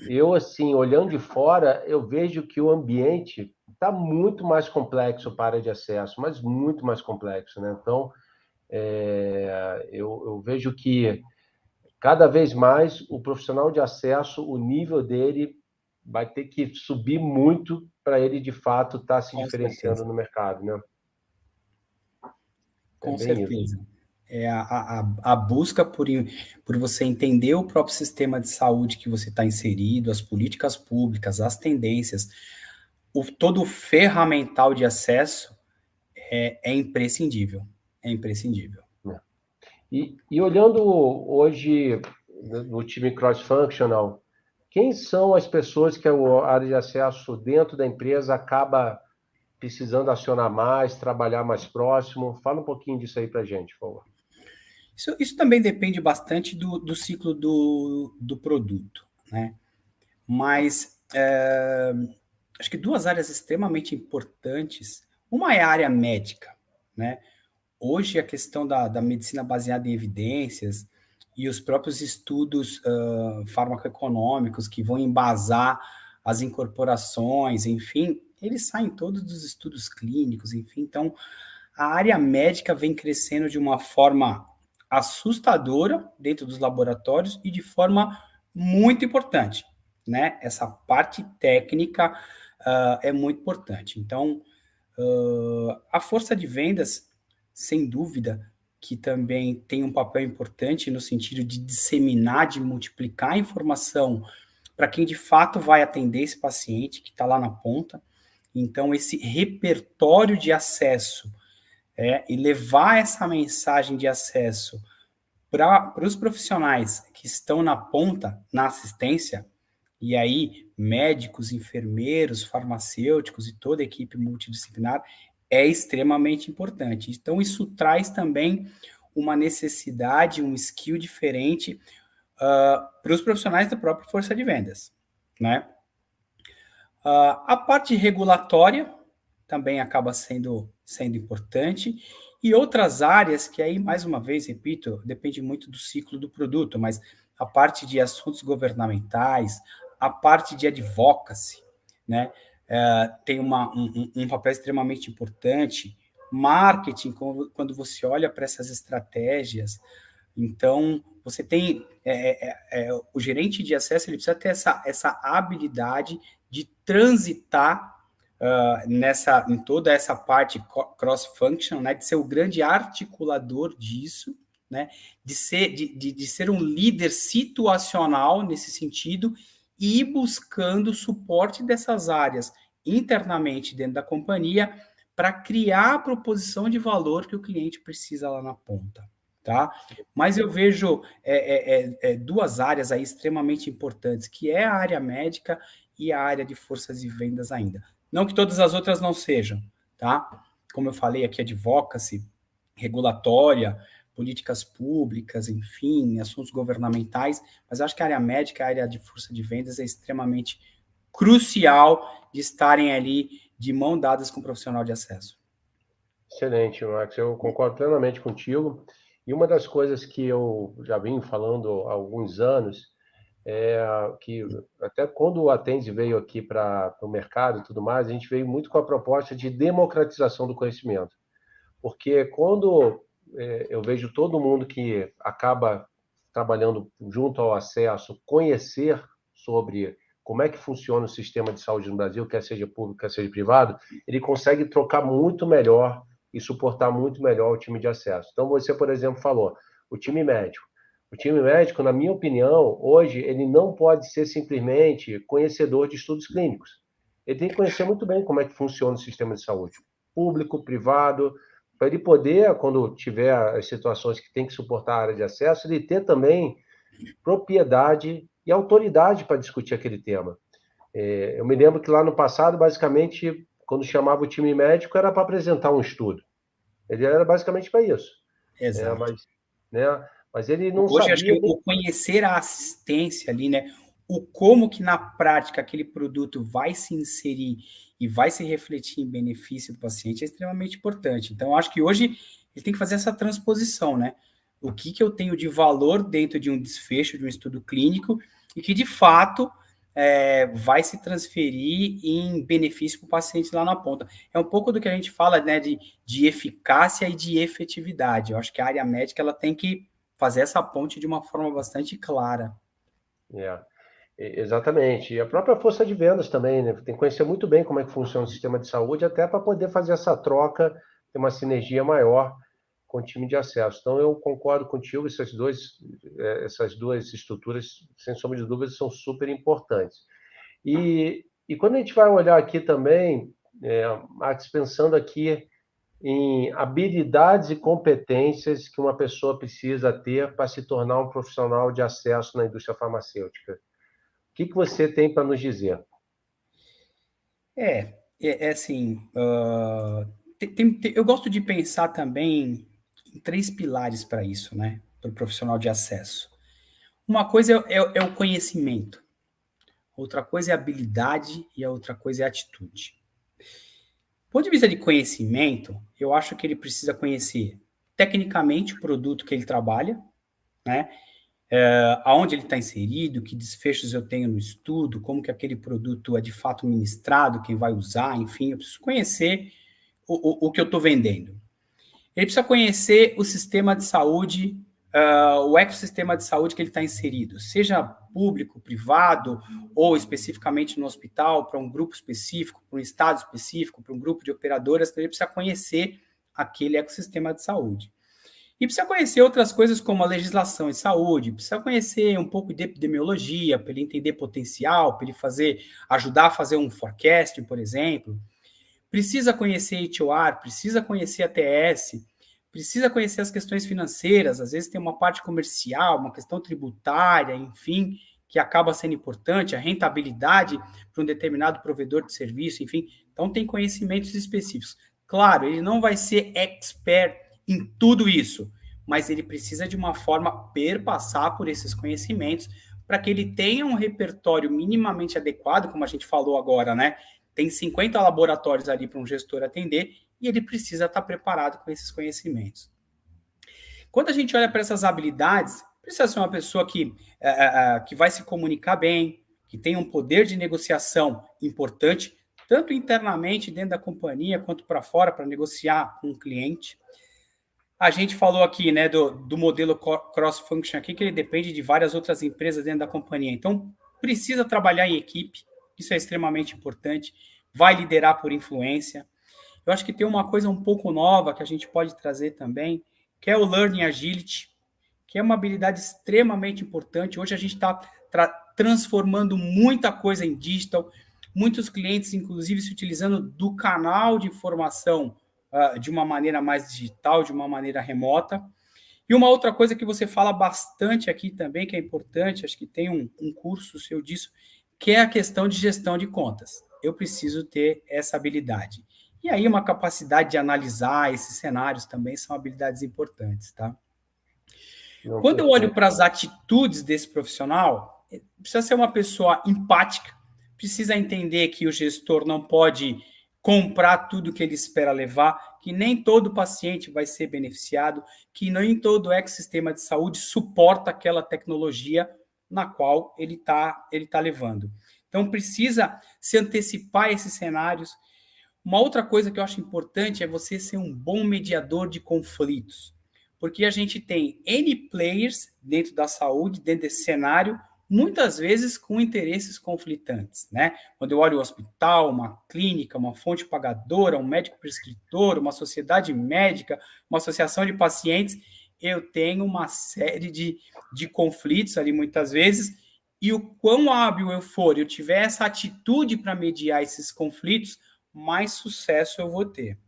eu, assim, olhando de fora, eu vejo que o ambiente está muito mais complexo para a área de acesso, mas muito mais complexo, né? Então, eu vejo que cada vez mais o profissional de acesso, o nível dele vai ter que subir muito para ele, de fato, estar se Com diferenciando certeza. no mercado, né? É Com bem isso. certeza. É a busca por você entender o próprio sistema de saúde que você está inserido, as políticas públicas, as tendências, todo o ferramental de acesso é imprescindível. É imprescindível. E olhando hoje no time cross-functional, quem são as pessoas que a área de acesso dentro da empresa acaba precisando acionar mais, trabalhar mais próximo? Fala um pouquinho disso aí para a gente, por favor. Isso também depende bastante do ciclo do produto, né? Mas acho que duas áreas extremamente importantes. Uma é a área médica, né? Hoje, a questão da medicina baseada em evidências e os próprios estudos farmacoeconômicos que vão embasar as incorporações, enfim, eles saem todos dos estudos clínicos, enfim. Então, a área médica vem crescendo de uma forma assustadora dentro dos laboratórios e de forma muito importante, né? Essa parte técnica é muito importante. Então, a força de vendas, sem dúvida, que também tem um papel importante no sentido de disseminar, de multiplicar a informação para quem de fato vai atender esse paciente que está lá na ponta. Então, esse repertório de acesso e levar essa mensagem de acesso para os profissionais que estão na ponta, na assistência, e aí médicos, enfermeiros, farmacêuticos e toda a equipe multidisciplinar, é extremamente importante. Então, isso traz também uma necessidade, um skill diferente para os profissionais da própria força de vendas, né? A parte regulatória também acaba sendo importante, e outras áreas que aí, mais uma vez, repito, depende muito do ciclo do produto, mas a parte de assuntos governamentais, a parte de advocacy, né, tem um papel extremamente importante, marketing, quando você olha para essas estratégias, então, você tem o gerente de acesso, ele precisa ter essa habilidade de transitar em toda essa parte cross-function, né, de ser o grande articulador disso, né, de ser um líder situacional nesse sentido e ir buscando o suporte dessas áreas internamente dentro da companhia para criar a proposição de valor que o cliente precisa lá na ponta. Tá? Mas eu vejo duas áreas aí extremamente importantes, que é a área médica e a área de forças e vendas ainda. Não que todas as outras não sejam, tá? Como eu falei aqui, advocacy, regulatória, políticas públicas, enfim, assuntos governamentais, mas acho que a área médica, a área de força de vendas é extremamente crucial de estarem ali de mão dadas com o profissional de acesso. Excelente, Max. Eu concordo plenamente contigo. E uma das coisas que eu já venho falando há alguns anos é que até quando o Attende veio aqui para o mercado e tudo mais, a gente veio muito com a proposta de democratização do conhecimento. Porque quando eu vejo todo mundo que acaba trabalhando junto ao acesso, conhecer sobre como é que funciona o sistema de saúde no Brasil, quer seja público, quer seja privado, ele consegue trocar muito melhor e suportar muito melhor o time de acesso. Então, você, por exemplo, falou, o time médico. O time médico, na minha opinião, hoje, ele não pode ser simplesmente conhecedor de estudos clínicos. Ele tem que conhecer muito bem como é que funciona o sistema de saúde, público, privado, para ele poder, quando tiver as situações que tem que suportar a área de acesso, ele ter também propriedade e autoridade para discutir aquele tema. Eu me lembro que lá no passado, basicamente, quando chamava o time médico, era para apresentar um estudo. Ele era basicamente para isso. Exato. Mas ele não Hoje, acho que sabia... o conhecer a assistência ali, né? O como que na prática aquele produto vai se inserir e vai se refletir em benefício do paciente é extremamente importante. Então, acho que hoje ele tem que fazer essa transposição, né? O que eu tenho de valor dentro de um desfecho de um estudo clínico e que, de fato, vai se transferir em benefício para o paciente lá na ponta. É um pouco do que a gente fala, né, de eficácia e de efetividade. Eu acho que a área médica ela tem que fazer essa ponte de uma forma bastante clara. Exatamente. E a própria força de vendas também, né? Tem que conhecer muito bem como é que funciona o sistema de saúde, até para poder fazer essa troca, ter uma sinergia maior com o time de acesso. Então, eu concordo contigo, essas duas estruturas, sem sombra de dúvidas, são super importantes. E quando a gente vai olhar aqui também, Max, pensando aqui em habilidades e competências que uma pessoa precisa ter para se tornar um profissional de acesso na indústria farmacêutica. O que você tem para nos dizer? Assim, eu gosto de pensar também em 3 pilares para isso, né? Para o profissional de acesso. Uma coisa é o conhecimento, outra coisa é a habilidade e a outra coisa é a atitude. Do ponto de vista de conhecimento, eu acho que ele precisa conhecer tecnicamente o produto que ele trabalha, né? Aonde ele está inserido, que desfechos eu tenho no estudo, como que aquele produto é de fato ministrado, quem vai usar, enfim, eu preciso conhecer o que eu estou vendendo. Ele precisa conhecer o sistema de saúde, o ecossistema de saúde que ele está inserido, seja público, privado, ou especificamente no hospital, para um grupo específico, para um estado específico, para um grupo de operadoras, então ele precisa conhecer aquele ecossistema de saúde. E precisa conhecer outras coisas como a legislação em saúde, precisa conhecer um pouco de epidemiologia, para ele entender potencial, para ele ajudar a fazer um forecasting, por exemplo. Precisa conhecer HOR, precisa conhecer ATS, precisa conhecer as questões financeiras, às vezes tem uma parte comercial, uma questão tributária, enfim, que acaba sendo importante, a rentabilidade para um determinado provedor de serviço, enfim. Então, tem conhecimentos específicos. Claro, ele não vai ser expert em tudo isso, mas ele precisa de uma forma perpassar por esses conhecimentos para que ele tenha um repertório minimamente adequado, como a gente falou agora, né? Tem 50 laboratórios ali para um gestor atender e ele precisa estar preparado com esses conhecimentos. Quando a gente olha para essas habilidades, precisa ser uma pessoa que vai se comunicar bem, que tem um poder de negociação importante, tanto internamente dentro da companhia, quanto para fora, para negociar com o cliente. A gente falou aqui, né, do modelo cross-function aqui, que ele depende de várias outras empresas dentro da companhia. Então, precisa trabalhar em equipe, isso é extremamente importante. Vai liderar por influência. Eu acho que tem uma coisa um pouco nova que a gente pode trazer também, que é o Learning Agility, que é uma habilidade extremamente importante. Hoje a gente está transformando muita coisa em digital, muitos clientes, inclusive, se utilizando do canal de informação de uma maneira mais digital, de uma maneira remota. E uma outra coisa que você fala bastante aqui também, que é importante, acho que tem um curso seu disso, que é a questão de gestão de contas. Eu preciso ter essa habilidade. E aí uma capacidade de analisar esses cenários também são habilidades importantes, tá? Quando eu olho para as atitudes desse profissional, precisa ser uma pessoa empática, precisa entender que o gestor não pode comprar tudo que ele espera levar, que nem todo paciente vai ser beneficiado, que nem todo ecossistema de saúde suporta aquela tecnologia na qual ele tá levando. Então, precisa se antecipar a esses cenários. Uma outra coisa que eu acho importante é você ser um bom mediador de conflitos, porque a gente tem N players dentro da saúde, dentro desse cenário, muitas vezes com interesses conflitantes, né? Quando eu olho o hospital, uma clínica, uma fonte pagadora, um médico prescritor, uma sociedade médica, uma associação de pacientes, eu tenho uma série de conflitos ali muitas vezes, e o quão hábil eu for, eu tiver essa atitude para mediar esses conflitos, mais sucesso eu vou ter.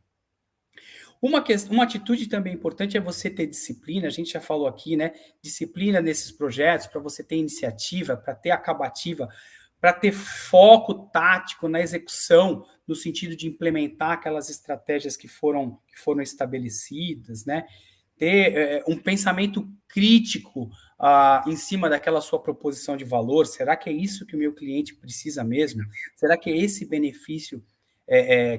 Uma atitude também importante é você ter disciplina, a gente já falou aqui, né? Disciplina nesses projetos, para você ter iniciativa, para ter acabativa, para ter foco tático na execução, no sentido de implementar aquelas estratégias que foram estabelecidas, né? Ter um pensamento crítico em cima daquela sua proposição de valor. Será que é isso que o meu cliente precisa mesmo? Será que é esse benefício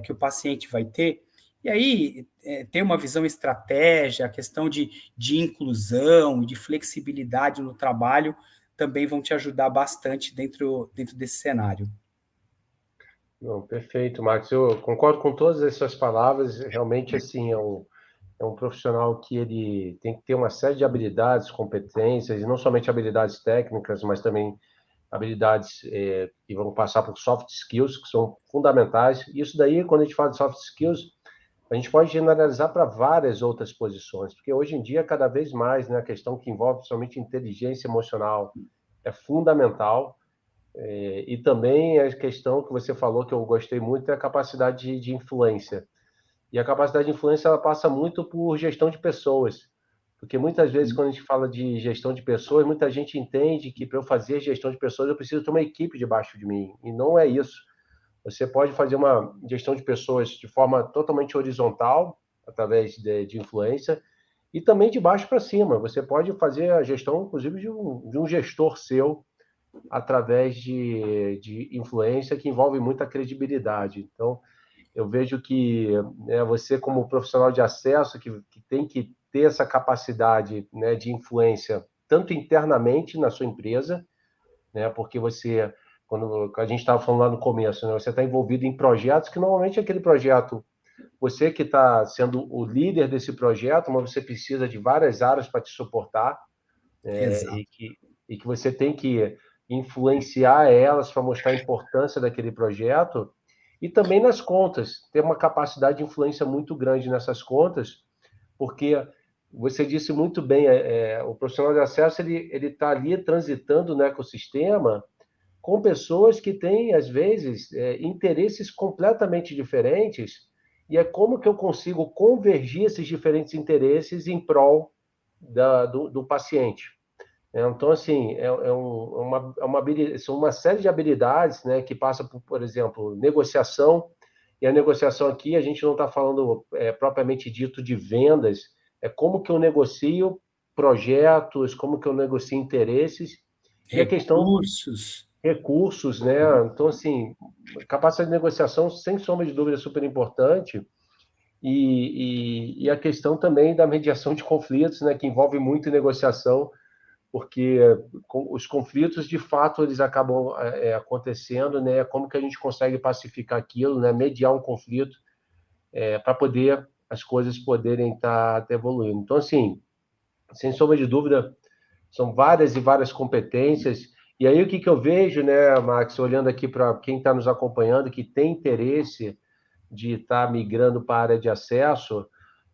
que o paciente vai ter? E aí, ter uma visão estratégia, a questão de inclusão, de flexibilidade no trabalho, também vão te ajudar bastante dentro desse cenário. Não, perfeito, Marcos. Eu concordo com todas as suas palavras. Realmente, assim, é um profissional que ele tem que ter uma série de habilidades, competências, e não somente habilidades técnicas, mas também habilidades que vão passar por soft skills, que são fundamentais. Isso daí, quando a gente fala de soft skills, a gente pode generalizar para várias outras posições, porque hoje em dia, cada vez mais, né, a questão que envolve somente inteligência emocional é fundamental. E também a questão que você falou, que eu gostei muito, é a capacidade de influência. E a capacidade de influência ela passa muito por gestão de pessoas. Porque muitas vezes, quando a gente fala de gestão de pessoas, muita gente entende que para eu fazer gestão de pessoas, eu preciso ter uma equipe debaixo de mim. E não é isso. Você pode fazer uma gestão de pessoas de forma totalmente horizontal, através de influência, e também de baixo para cima. Você pode fazer a gestão, inclusive, de um gestor seu, através de influência, que envolve muita credibilidade. Então, eu vejo que você, como profissional de acesso, que tem que ter essa capacidade, né, de influência, tanto internamente na sua empresa, né, porque você, quando a gente estava falando lá no começo, né, você está envolvido em projetos que normalmente aquele projeto, você que está sendo o líder desse projeto, mas você precisa de várias áreas para te suportar, Exato. e que você tem que influenciar elas para mostrar a importância daquele projeto, e também nas contas, ter uma capacidade de influência muito grande nessas contas, porque você disse muito bem, o profissional de acesso ele está ali transitando no ecossistema com pessoas que têm, às vezes, interesses completamente diferentes, e é como que eu consigo convergir esses diferentes interesses em prol do paciente. Então, assim, são uma série de habilidades, né, que passa por exemplo, negociação, e a negociação aqui, a gente não está falando propriamente dito de vendas, é como que eu negocio projetos, como que eu negocio interesses, e a questão Recursos. recursos, né? Então, assim, capacidade de negociação, sem sombra de dúvida, é super importante, e a questão também da mediação de conflitos, né, que envolve muito negociação, porque os conflitos, de fato, eles acabam acontecendo, né? Como que a gente consegue pacificar aquilo, né? Mediar um conflito para poder as coisas poderem estar evoluindo. Então, assim, sem sombra de dúvida, são várias e várias competências. E aí o que eu vejo, né, Max, olhando aqui para quem está nos acompanhando, que tem interesse de estar migrando para a área de acesso,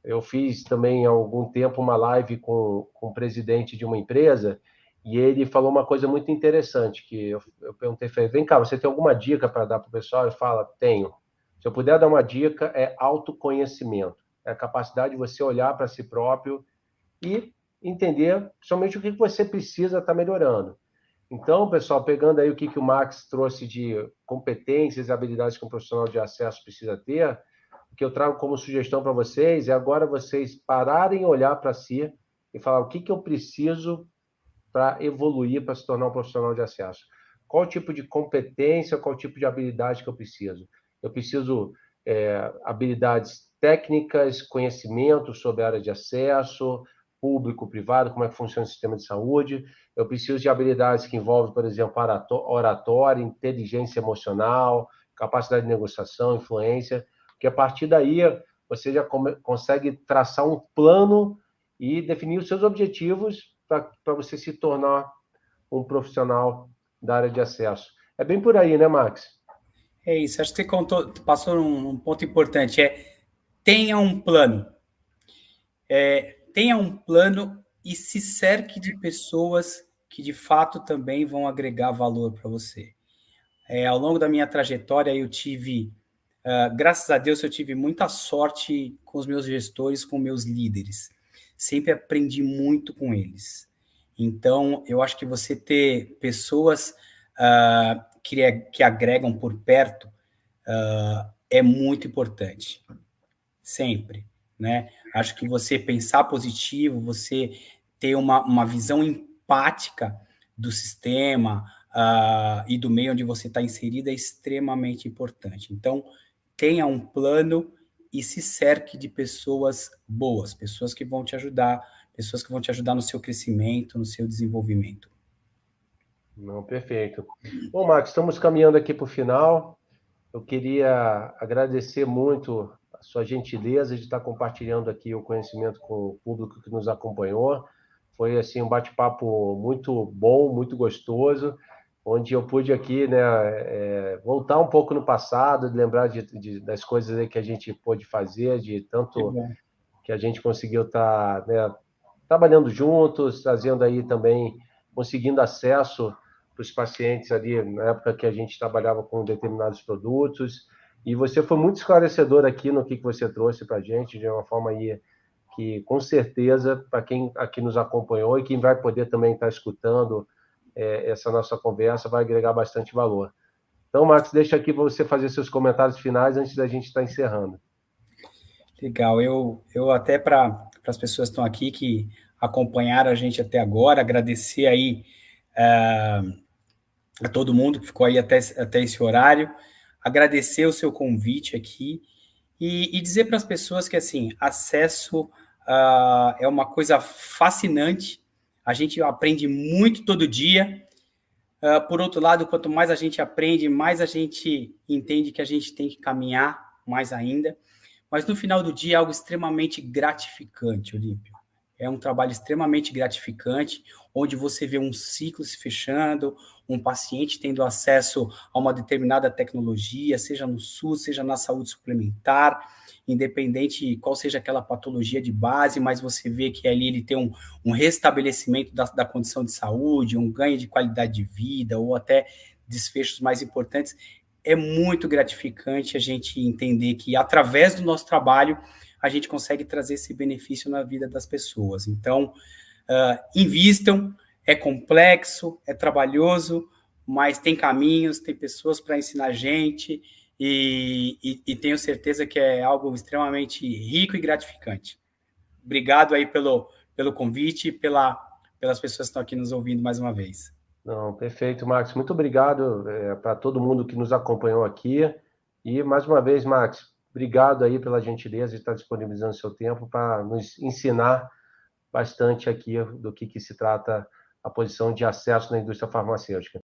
eu fiz também há algum tempo uma live com o presidente de uma empresa, e ele falou uma coisa muito interessante, que eu perguntei, falei, vem cá, você tem alguma dica para dar para o pessoal? Ele fala, tenho. Se eu puder dar uma dica, é autoconhecimento. É a capacidade de você olhar para si próprio e entender somente o que você precisa estar melhorando. Então, pessoal, pegando aí o que o Max trouxe de competências e habilidades que um profissional de acesso precisa ter, o que eu trago como sugestão para vocês é agora vocês pararem, olhar para si e falar o que eu preciso para evoluir, para se tornar um profissional de acesso. Qual tipo de competência, qual tipo de habilidade que eu preciso? Eu preciso habilidades técnicas, conhecimento sobre a área de acesso, público, privado, como é que funciona o sistema de saúde. Eu preciso de habilidades que envolvem, por exemplo, oratória, inteligência emocional, capacidade de negociação, influência, porque a partir daí você já consegue traçar um plano e definir os seus objetivos para você se tornar um profissional da área de acesso. É bem por aí, né, Max? É isso, acho que você passou um ponto importante, tenha um plano. Tenha um plano e se cerque de pessoas que de fato também vão agregar valor para você. Ao longo da minha trajetória, eu tive, graças a Deus, eu tive muita sorte com os meus gestores, com meus líderes. Sempre aprendi muito com eles. Então, eu acho que você ter pessoas que agregam por perto é muito importante. Sempre, né? Acho que você pensar positivo, você ter uma visão empática do sistema e do meio onde você está inserido é extremamente importante. Então, tenha um plano e se cerque de pessoas boas, pessoas que vão te ajudar no seu crescimento, no seu desenvolvimento. Não, perfeito. Bom, Max, estamos caminhando aqui para o final. Eu queria agradecer muito a sua gentileza de estar compartilhando aqui o conhecimento com o público que nos acompanhou. Foi assim um bate-papo muito bom, muito gostoso, onde eu pude aqui, né, voltar um pouco no passado, lembrar das coisas aí que a gente pôde fazer, de tanto que a gente conseguiu estar, né, trabalhando juntos, trazendo aí também, conseguindo acesso para os pacientes ali, na época que a gente trabalhava com determinados produtos. E você foi muito esclarecedor aqui no que você trouxe para a gente, de uma forma aí que, com certeza, para quem aqui nos acompanhou e quem vai poder também estar escutando essa nossa conversa, vai agregar bastante valor. Então, Max, deixa aqui para você fazer seus comentários finais antes da gente estar encerrando. Legal. Eu até para as pessoas que estão aqui, que acompanharam a gente até agora, agradecer aí a todo mundo que ficou aí até esse horário, agradecer o seu convite aqui e dizer para as pessoas que, assim, acesso é uma coisa fascinante, a gente aprende muito todo dia. Por outro lado, quanto mais a gente aprende, mais a gente entende que a gente tem que caminhar mais ainda. Mas no final do dia é algo extremamente gratificante, Olímpio. É um trabalho extremamente gratificante, onde você vê um ciclo se fechando, um paciente tendo acesso a uma determinada tecnologia, seja no SUS, seja na saúde suplementar, independente qual seja aquela patologia de base, mas você vê que ali ele tem um restabelecimento da condição de saúde, um ganho de qualidade de vida, ou até desfechos mais importantes. É muito gratificante a gente entender que, através do nosso trabalho, a gente consegue trazer esse benefício na vida das pessoas. Então, invistam, é complexo, é trabalhoso, mas tem caminhos, tem pessoas para ensinar a gente, e tenho certeza que é algo extremamente rico e gratificante. Obrigado aí pelo convite e pelas pessoas que estão aqui nos ouvindo mais uma vez. Não, perfeito, Max. Muito obrigado para todo mundo que nos acompanhou aqui. E, mais uma vez, Max, obrigado aí pela gentileza de estar disponibilizando seu tempo para nos ensinar bastante aqui do que se trata a posição de acesso na indústria farmacêutica.